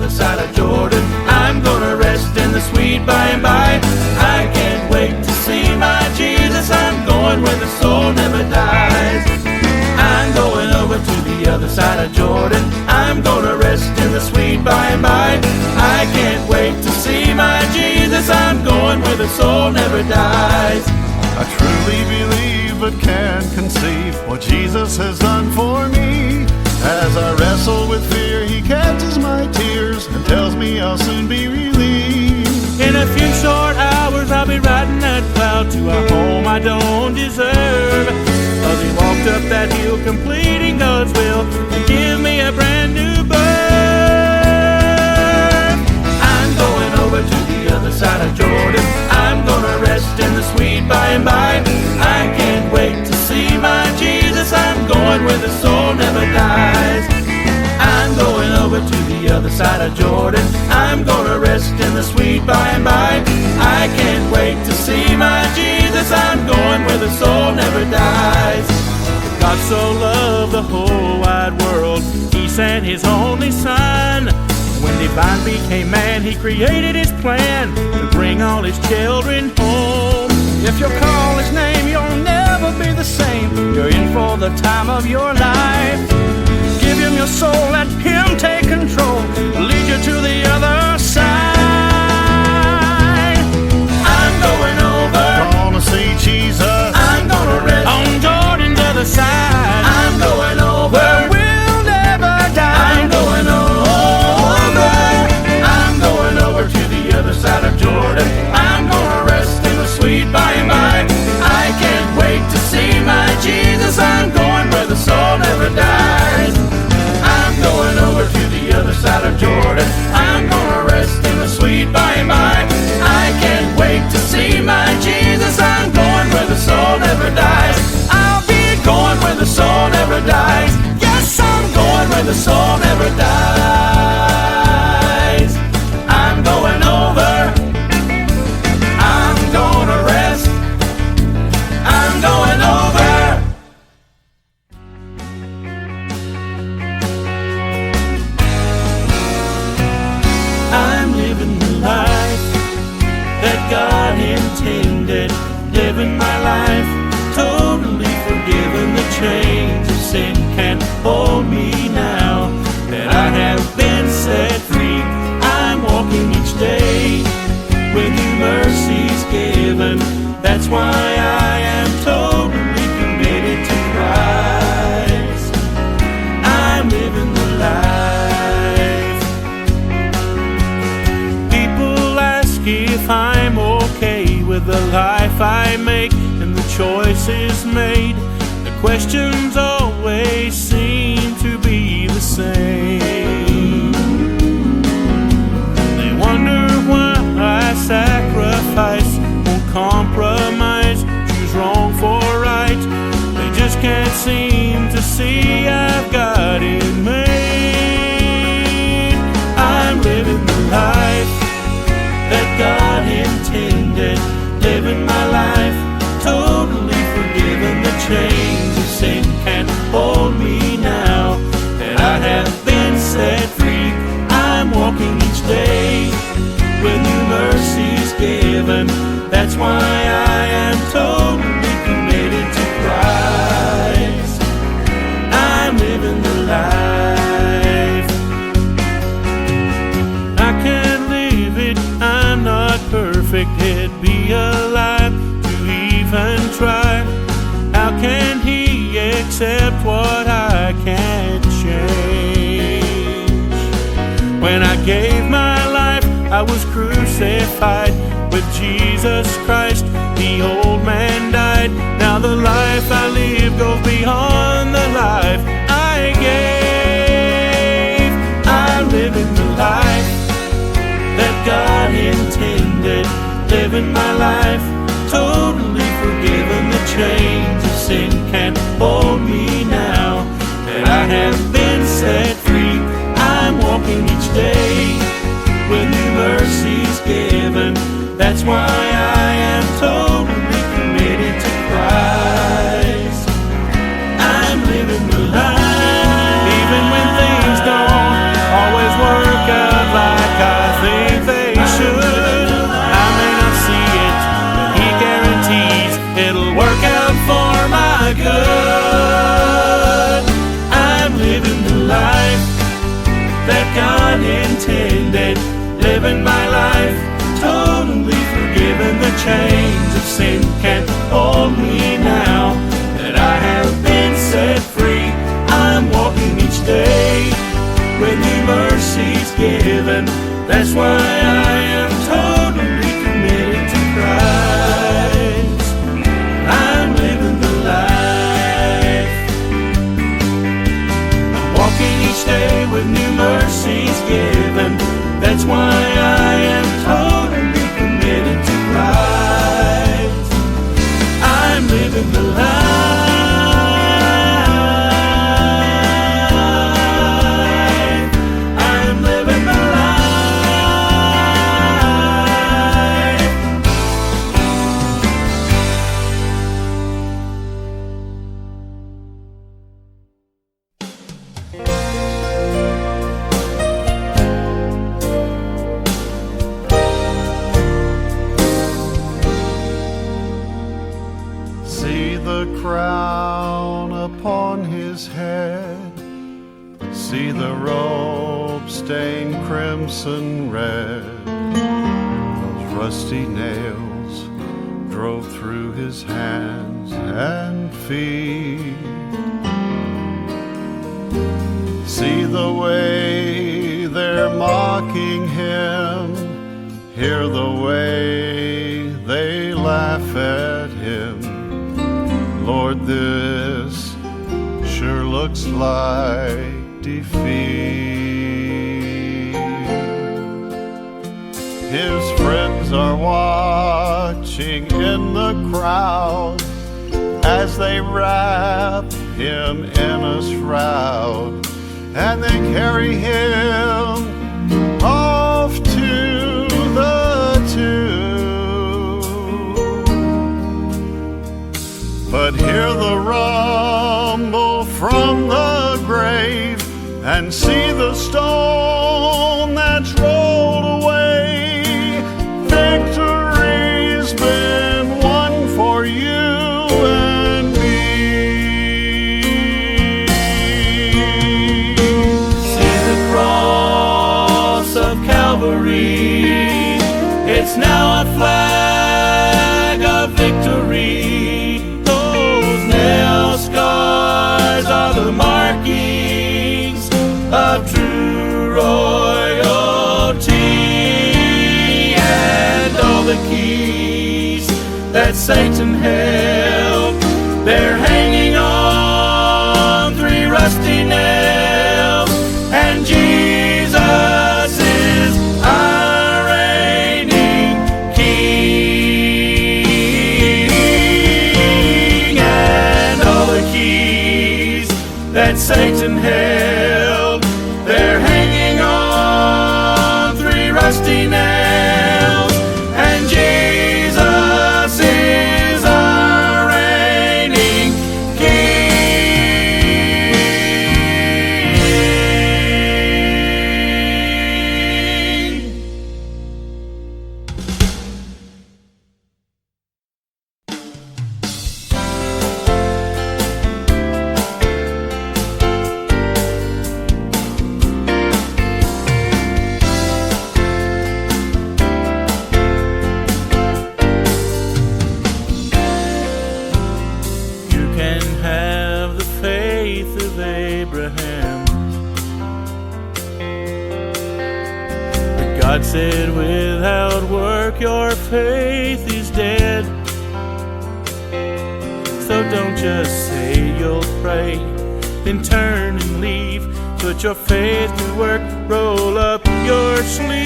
Side of Jordan, I'm gonna rest in the sweet by and by. I can't wait to see my Jesus. I'm going where the soul never dies. I'm going over to the other side of Jordan. I'm gonna rest in the sweet by and by. I can't wait to see my Jesus. I'm going where the soul never dies. I truly believe but can't conceive what Jesus has done for me. As I wrestle with fear, He catches my tears and tells me I'll soon be relieved. In a few short hours I'll be riding that cloud to a home I don't deserve. As He walked up that hill completing God's will and give me a brand new birth. I'm going over to the other side of Jordan. I'm gonna rest in the sweet by and by. I can't wait to see my Jesus. I'm going where the soul never dies. I'm going over to the other side of Jordan. I'm gonna rest in the sweet by and by. I can't wait to see my Jesus. I'm going where the soul never dies. God so loved the whole wide world, He sent His only Son. When divine became man, He created His plan to bring all His children home. If you'll call His name, you'll never be the same. You're in for the time of your life. Give Him your soul, let Him take control, lead you to the other side. I'm going over, Gonna see Jesus. I'm gonna rest on Jordan's other side. I'm going over where we'll never die. I'm going over, I'm going over to the other side of Jordan. I'm gonna rest in the sweet by and by. I can't wait to see my Jesus. I'm going where the soul never dies. I'm going over to the other side of Jordan. I'm gonna rest in the sweet by and by. I can't wait to see my Jesus. I'm going where the soul never dies. I'll be going where the soul never dies. Yes, I'm going where the soul never dies. I'm going over. I'm gonna rest. I'm going over. I'm living the life that God intended. Living my life totally forgiven. The chains of sin can't hold me now. That I have been set free. I'm walking each day with new mercies given. That's why I am totally committed to Christ. I'm living the life. People ask if I'm okay with the life I make and the choices made. The questions always seem to be the same. They wonder why I sacrifice, won't compromise, choose wrong for right. They just can't seem to see I've got it made. I'm living the life that God intended. Living my life totally forgiven. The chains of sin can't hold me now. That I have been set free. I'm walking each day with new mercies given. That's why I am totally committed to Christ. I'm living the life. I can't live it, I'm not perfect. It'd be a lie to even try. How can He accept what I can't change? When I gave my life, I was crucified with Jesus Christ. The old man died. Now the life I live goes beyond the life I gave. I'm living the life that God intended. Living my life totally forgiven. The chains of sin can't hold me now. That I have been set free. I'm walking each day That's why I am totally committed to Christ. I'm living the life, even when things don't always work out like I think they should. I may not see it, but He guarantees it'll work out for my good. I'm living the life that God intended, living my life totally forgiven. The chains of sin can't hold me now that I have been set free. I'm walking each day with new mercies given. That's why I am totally committed to Christ. I'm living the life. I'm walking each day with new mercies given. That's why I am totally committed to Christ. I'm living the life. I'm living the life. See the crown upon his head, see the robe stained crimson red. Those rusty nails drove through his hands and feet. See the way they're mocking him, hear the way they laugh at him. Lord, this sure looks like defeat. His friends are watching in the crowd as they wrap him in a shroud, and they carry him off to the tomb. But hear the rumble from the grave, and see the stone that's rolled away. Victory's been won for you and me. See the cross of Calvary, it's now a flag of victory. Scars are the markings of true royalty, and all the keys that Satan held, they're hanging on 3 rusty nails, and Jesus is our reigning King. And all the keys that Satan held, they're hanging on 3 rusty nails, and Jesus is our reigning King. God said, without work your faith is dead. So don't just say you'll pray, then turn and leave. Put your faith to work, roll up your sleeves.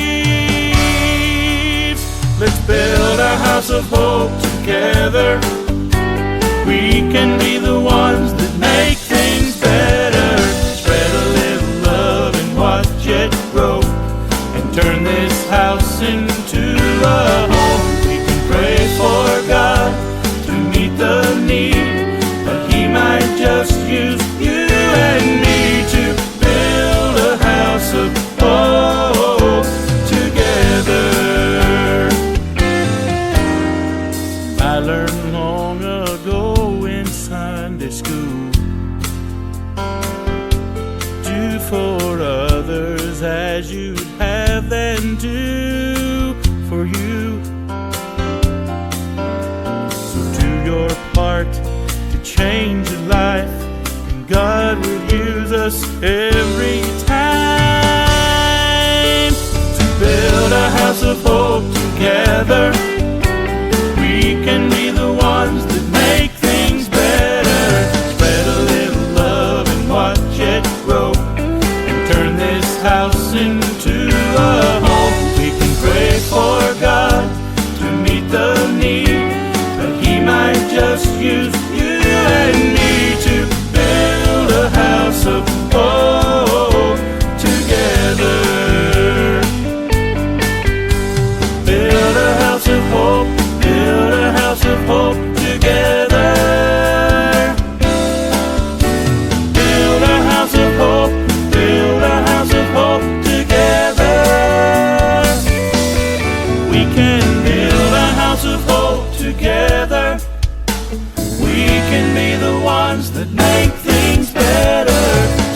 Let's build a house of hope together. We can be the ones that make things better. Spread a little love and watch it grow, and turn this house into a home than do for you. So do your part to change your life, and God will use us every time to build a house of hope together. We can be the ones that make things better. Spread a little love and watch it grow, and turn this house into a home. We can pray for God to meet the need, but He might just use you and me to build a house of hope together. Build a house of hope, build a house of hope together. Build a house of hope, build a house of hope together. We can build a house of hope together. We can be the ones that make things better.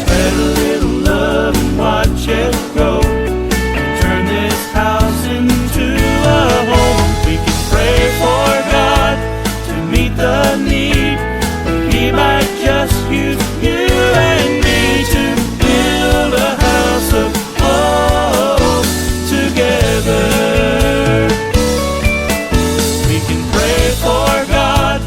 Spread a little love and watch it grow, and turn this house into a home. We can pray for God to meet the need, but He might just use you and me to build a house of hope together. We can pray for God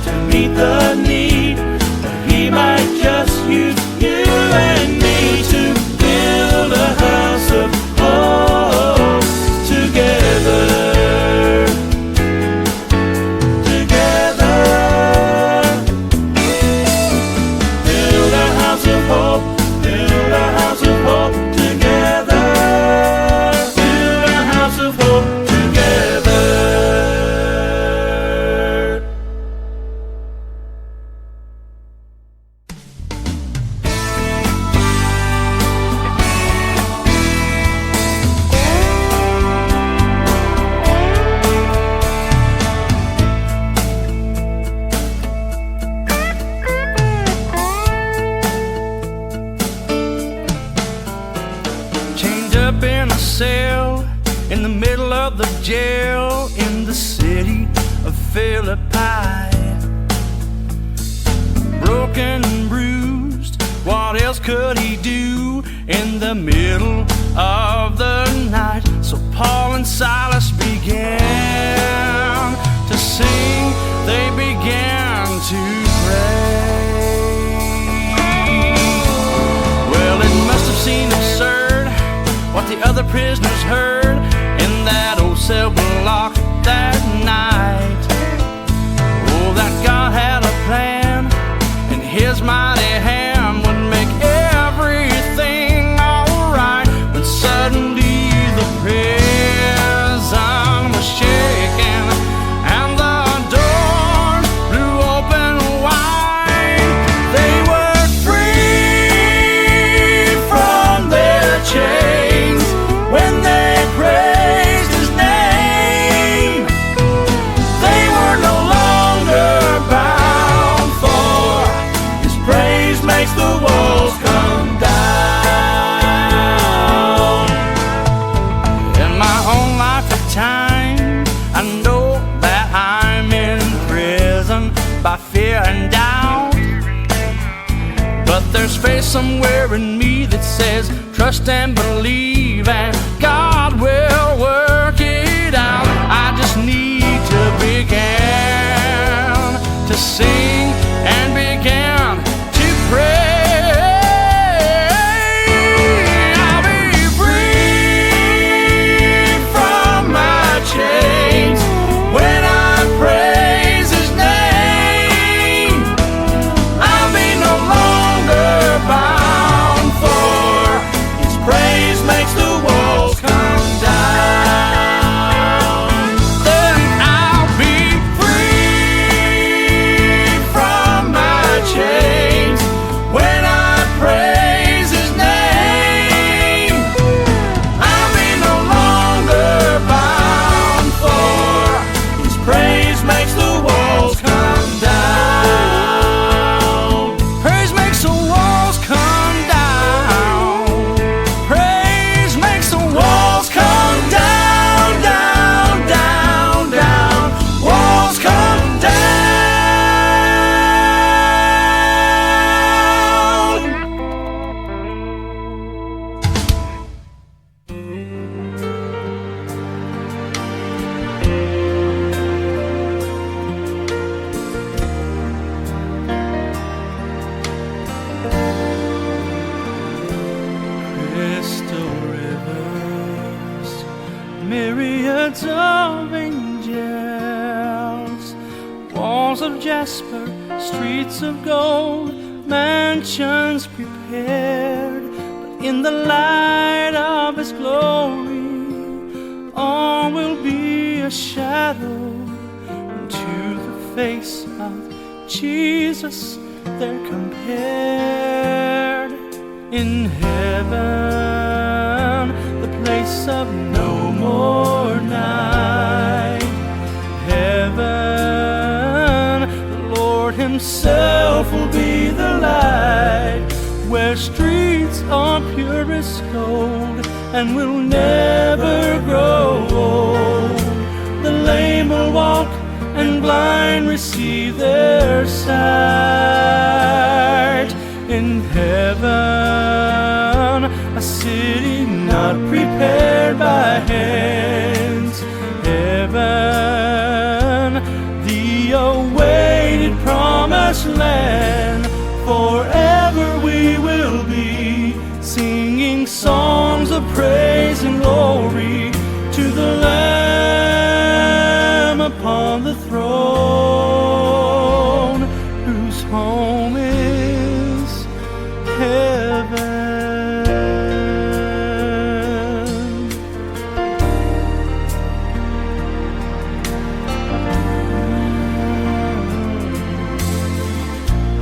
to meet the need, but He might just use you and me to build a house of hope together. Together. Build a house of hope, build a house of hope together. Build a house of hope together. Chained up in a cell in the middle of the jail in the city of Philippi. Broken and bruised, what else could he do in the middle of the night? So Paul and Silas began to sing, they began to pray. Well, it must have seemed absurd what the other prisoners heard in that old cell block that night. Oh, that God had a plan, and His mighty hand would make everything alright. But suddenly the prison was shaking, and the doors blew open wide. They were free from their chains when they praised His name. They myriads of angels, walls of jasper, streets of gold, mansions prepared. But in the light of His glory, all will be a shadow. To the face of Jesus they're compared. In heaven, the place of no more night. Heaven, the Lord Himself will be the light, where streets are purest gold and will never grow old. The lame will walk and blind receive their sight. In heaven, a city not prepared by hands. Heaven, the awaited promised land. Forever we will be singing songs of praise and glory to the Lamb upon the throne, whose home is heaven.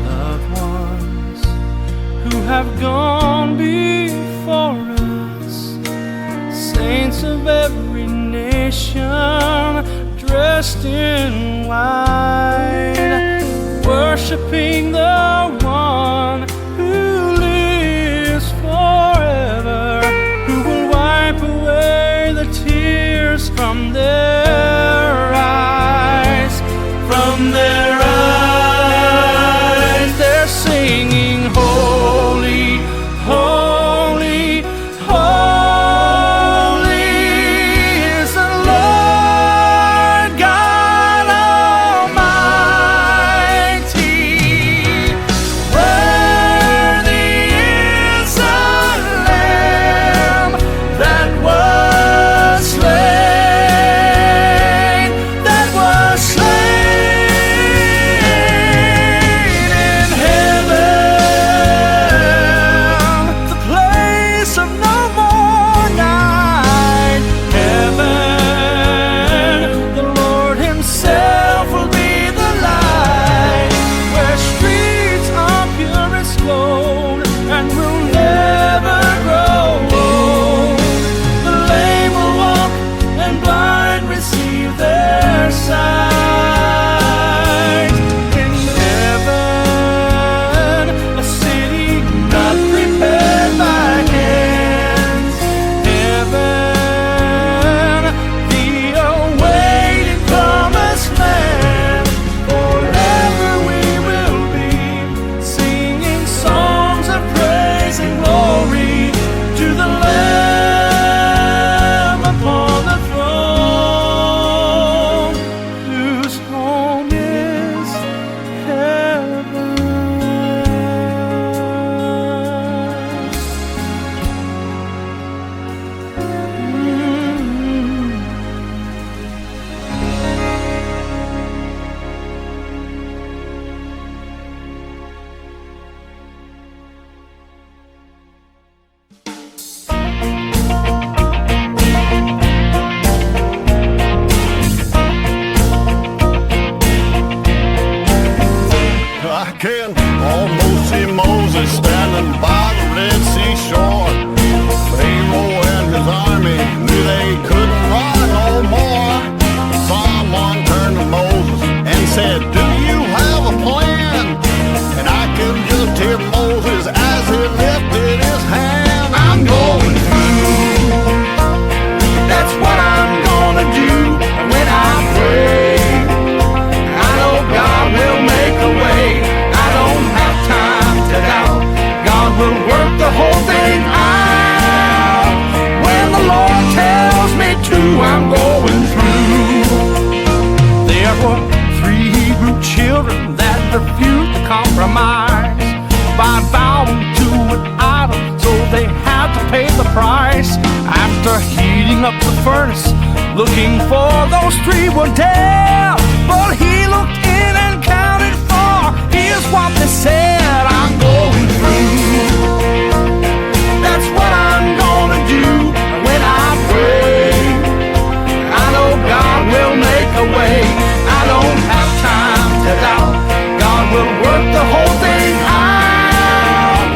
Loved ones who have gone before us, saints of every nation, dressed in white, worshiping the one who lives forever, who will wipe away the tears from their eyes. From their eyes they're singing, holy, holy, holy is the Lord God Almighty. Worthy is the Lamb that was slain, that was slain. In heaven, the place of no more night. Heaven, the Lord Himself will be the light, where streets are purest gold and will never grow old. The lame will walk and blind receive their sight. In heaven, a city not prepared by hands. Heaven, the awaited promised land. Forever we will be singing songs of praise and glory to the Lamb upon the throne, whose home is heaven. I can almost see Moses standing by the Red Sea shore. Pharaoh and his army knew they couldn't run no more. Someone turned to Moses and said, "Do you have a plan?" And I could just hear Moses as he lifted his hand. I'm going through. That's what I'm gonna do. And when I pray, I know God will make a way. I don't have time to doubt. God will work the whole thing out. When the Lord tells me to, I'm going through. There were 3 Hebrew children that refused to compromise by bowing to an idol, so they had to pay the price. After heating up the furnace, looking for those three were dead. But he looked in and counted four. Here's what they said: I'm going through. That's what I'm gonna do when I pray. I know God will make a way. I don't have time to doubt. God will work the whole thing out.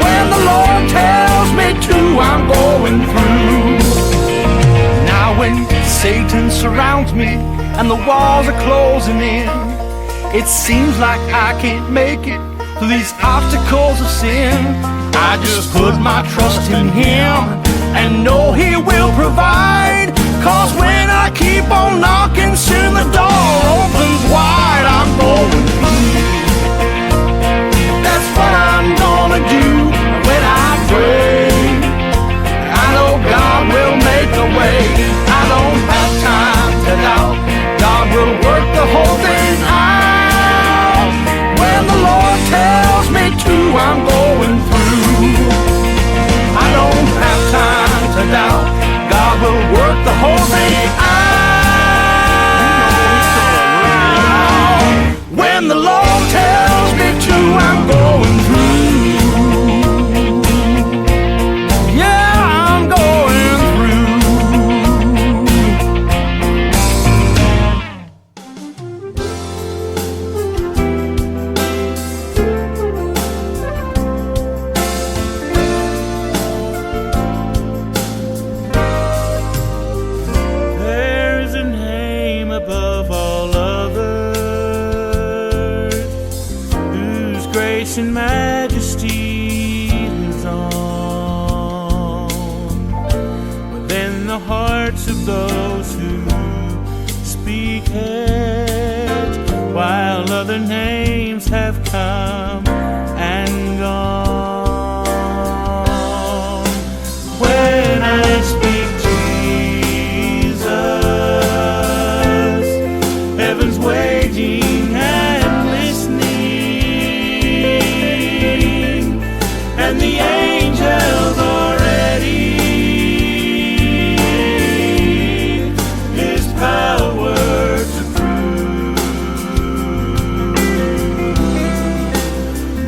When the Lord tells me to, I'm going through. Now when Satan surrounds me and the walls are closing in, it seems like I can't make it through these obstacles of sin. I just put my trust in Him and know He will provide. 'Cause when I keep on knocking, soon the door opens wide. I'm going through. That's what I'm gonna do when I pray. I know God will make a way. I don't have time to doubt. God will work the whole thing out. When the Lord tells me to, I'm going through. I don't have time to doubt. God will work the whole thing out. When the Lord tells me to, I'm going through. Yeah, I'm going through. There's a name above all others, whose grace and majesty is on within the hearts of those who speak it, while other names have come and gone. When I speak Jesus, heaven's waiting and listening, and the angels are ready. His power to prove.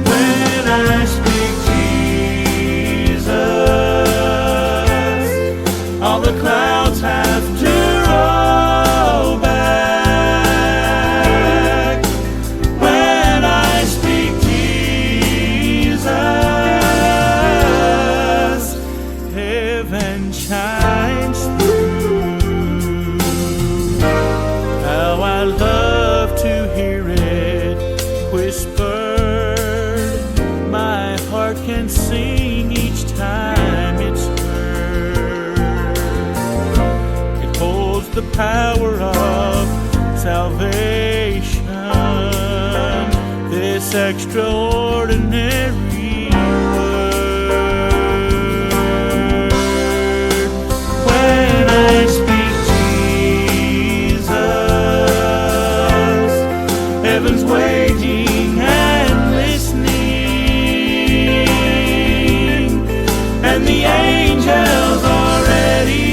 When I speak Jesus, all the clouds have to roll back. When I speak Jesus, heaven shines through. How I love to hear it whispered. My heart can sing each time it's heard. It holds the power of salvation, this extraordinary word. When I speak Jesus, heaven's waiting and listening, and the angels are ready.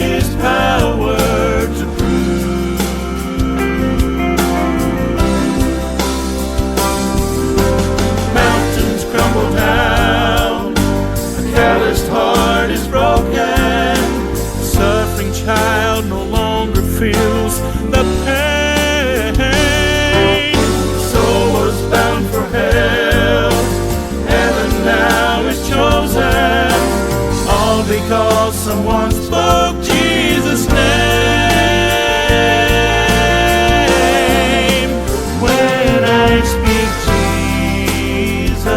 His power to prove. Mountains crumble down, a calloused heart is broken, the suffering child no longer feels the pain. The soul was bound for hell, heaven now is chosen, all because someone spoke Jesus' name. When I speak Jesus,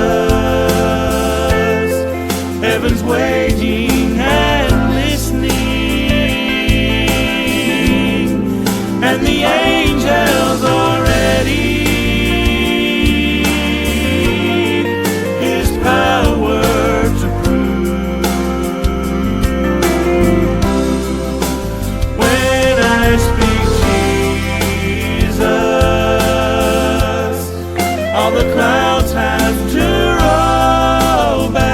heaven's waiting and listening, and the angels are ready. His power to prove. When I speak Jesus, all the clouds have to roll back.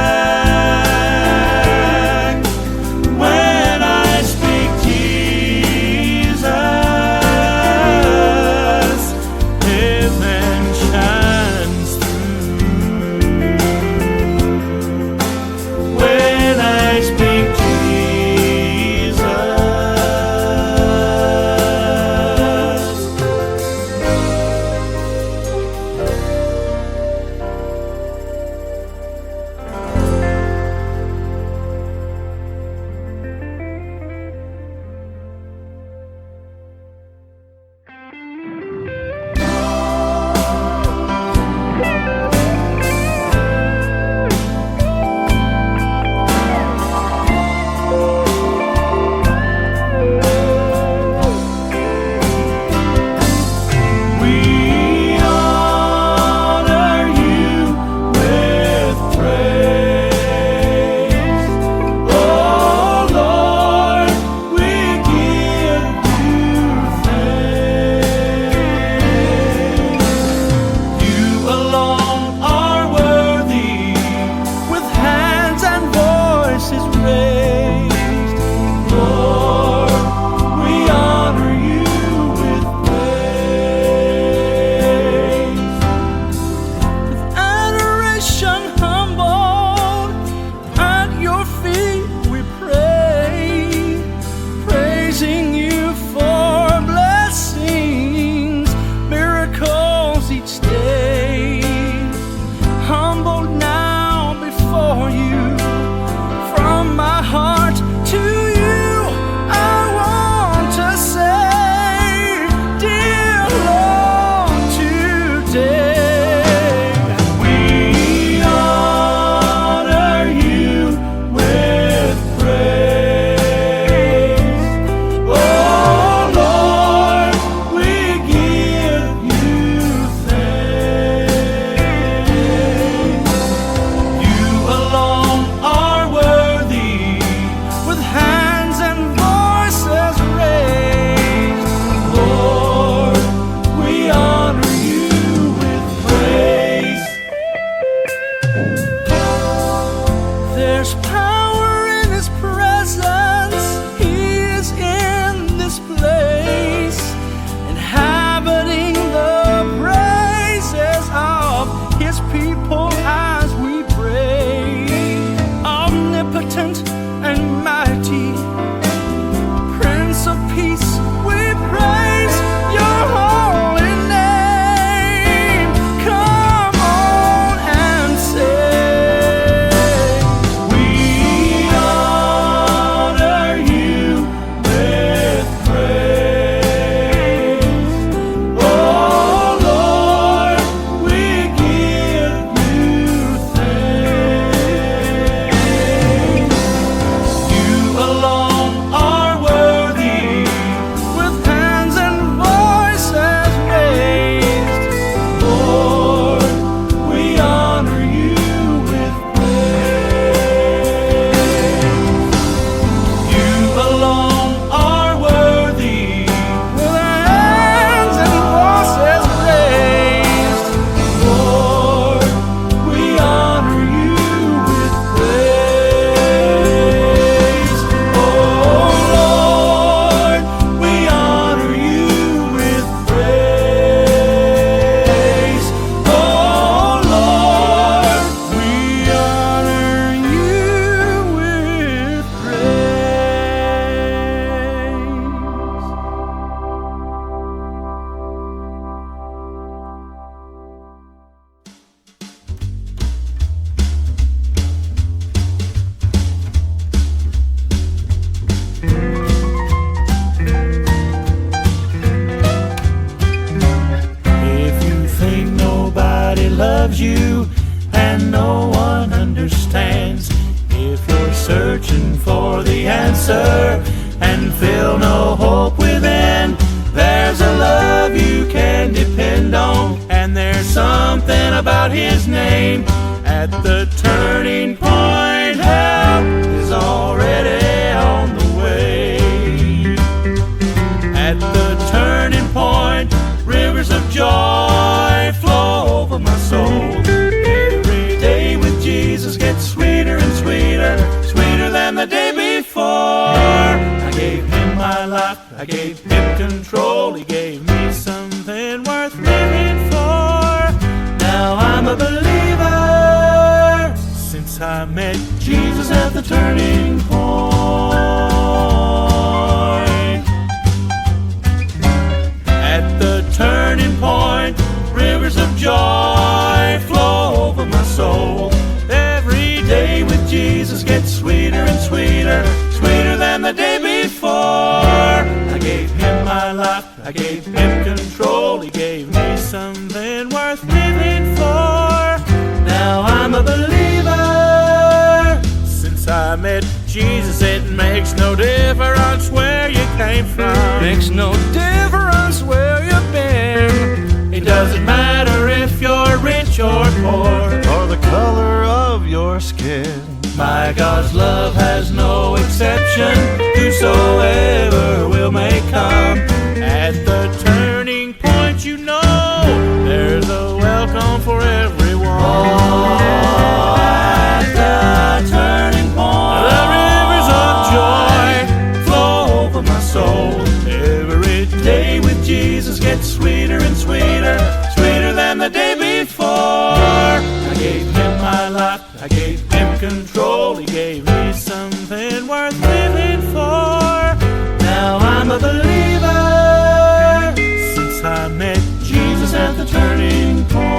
searching for the answer and feel no hope within, there's a love you can depend on, and there's something about His name. At the turning point, help is already on the way. At the turning point, rivers of joy flow over my soul. Every day with Jesus gets sweeter and sweeter, sweeter than the day before. I gave Him my life, I gave Him control. He gave me something worth living for. Now I'm a believer since I met Jesus at the turning point. At the turning point, rivers of joy flow over my soul. Every day with Jesus gets sweeter and sweeter, sweeter than the day before. I gave Him my life, I gave Him control. He gave me something worth living for. Now I'm a believer since I met Jesus. It makes no difference where you came from, Makes no difference where you've been. it doesn't matter if you're rich or poor, or the color of your skin. my God's love has no exception. Whosoever will may come. At the turning point, you know there's a welcome for everyone. At the turning point, the rivers of joy flow over my soul. Every day with Jesus gets sweeter and sweeter, sweeter than the day before. I gave Him my life, I gave Him control. He gave me something worth living for. Now I'm a believer since I met Jesus at the turning point.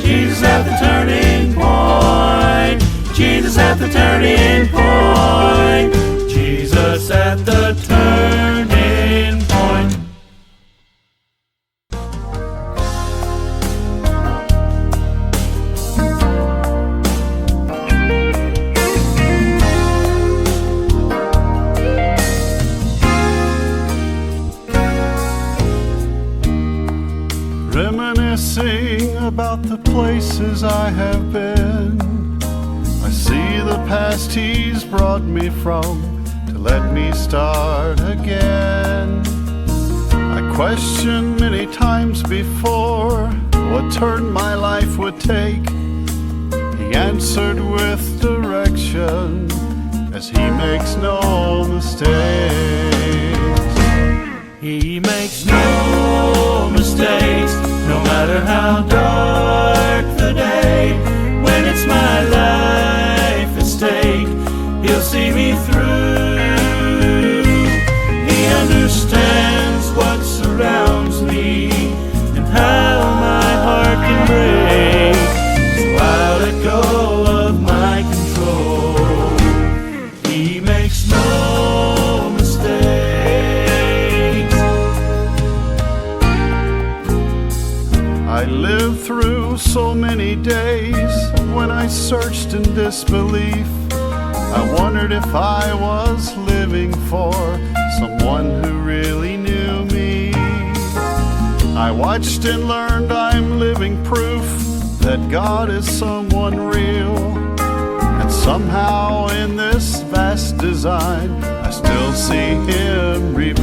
Jesus at the turning point. Jesus at the turning point. Jesus at the turning point. Reminiscing about the places I have been, I see the past He's brought me from to let me start again. I questioned many times before what turn my life would take. He answered with direction, as He makes no mistakes. He makes no mistakes, no matter how dark the day. When it's my life at stake, He'll see me through. He understands what surrounds me and how my heart can break. So I'll let go of my control. He makes no mistakes. I lived through so many days when I searched in disbelief. I wondered if I was living for someone who really knew me. I watched and learned I'm living proof that God is someone real. And somehow in this vast design, I still see Him revealed.